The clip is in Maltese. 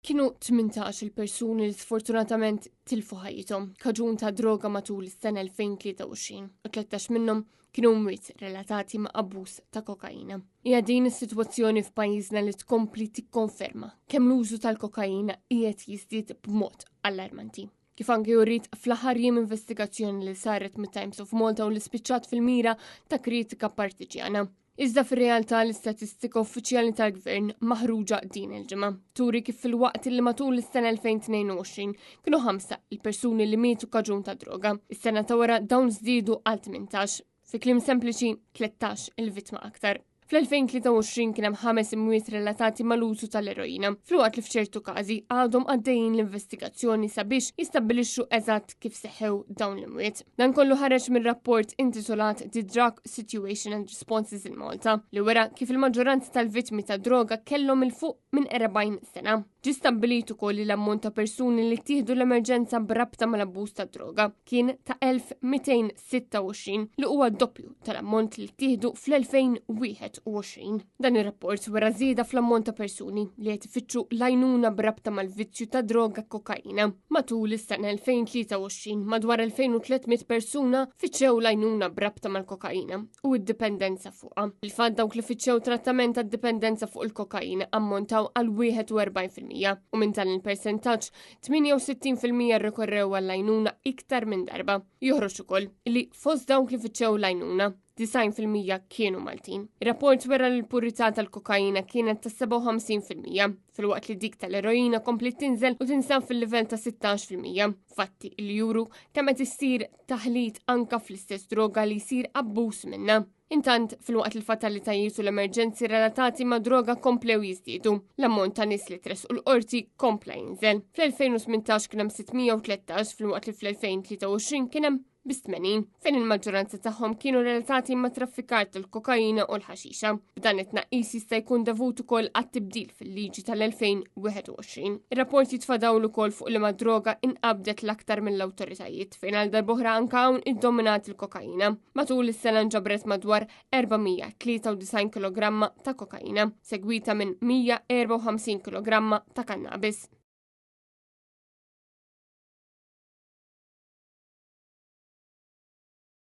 Kienu 18 il-persuni li sfortunatament tilfu ħajjithom kaġun ta' droga matul is-sena 2023 u 13 minnhom kienu mwiet relatati ma' abbuż ta' kokaina. Hija din is-sitwazzjoni f'pajjiżna li tkompli tikkonferma kemm l-użu tal-kokaina qiegħed jiżdied b'mod allarmanti. Kif anke jurrit fl-aħħar jiem investigazzjoni li saret mit-Times of Malta u li spiċċat fil-mira ta' kritika partiġjana. Iżda fir-realtà l-istatistika uffiċjali tal-Gvern maħruġa din il-ġimgħa turi kif fil-waqt li matul is-sena 2022 kienu 5 il-persuni li mietu kaġun ta' droga. Is-sena ta' wara dawn żdiedu għal 18, fi kliem sempliċi 13 il-vittma aktar. Fl-2023 kien hemm 5 imwiet relatati mal-użu tal-eroina, fl-waqt li f'ċertu każi għadhom għaddejjin l-investigazzjoni sabiex jistabbilixxu eżatt kif seħħew dawn l-imwiet. Dan kollu ħareġ minn rapport intitolat The Drug Situation and Responses in Malta li wera kif il-maġġoranza tal-vittmi ta' droga kellhom il-fuq minn 40 sena. Ġi stabbilit ukoll li l-ammont ta' persuni li ttieħdu l-emerġenza b'rabta mal-abbuż ta' droga kien ta' 1226 li huwa doppju tal-ammont li ttieħdu fl-2021. Dan ir-rapport wera żieda fl-ammont ta' persuni li qed ifittxu l-għajnuna b'rabta mal-vizzju ta' droga kokaina. Matul is-sena 2023 madwar 2300 persuna fittxew l-għajnuna b'rabta mal-kokaina u d-dipendenza fuqha. Il-fatt dawk li fittxew trattament tad-dipendenza fuq il-kokaina ammontaw għal 41%. U minn dan il-persentaġġ 68% rrikorrew għall-għajnuna iktar minn darba. Joħroġ ukoll li fost dawk li fittxew l-għajnuna 90% kienu Maltin. Ir-rapport wera l-purità tal-kokaina kienet ta' 57% fil-waqt li dik tal-eroina komplet tinżel u tinsab fil-livell ta' 16%. Fatti li juru kemm qed issir taħlit anka fl-istess droga li jsir abbuż minnha. Intant, fil-waqt il-fatalitajiet u l-emerġenzi relatati ma' droga komplew jiżdiedu. L-ammont ta' nies li tresqu l-qorti kompla jinżel. Fl-2018 kien hemm 613 fil-waqt li fl-2023 kien hemm bis 80 fejn il-maġġoranza tagħhom kienu relatati ma' traffikar tal-kokaina u l-ħaxixa. B'dan it-tnaqqis jista' jkun davut ukoll għat-tibdil fil-liġi tal-2021. Ir-rapport jitfadawl ukoll fuq li ma' droga inqabdet l-aktar mill-awtoritajiet fejn għal darb'oħra anke hawn iddominat il-kokaina. Matul is-sena nġabret madwar 493 kg ta' kokaina, segwita minn 154 kg ta' kannabis.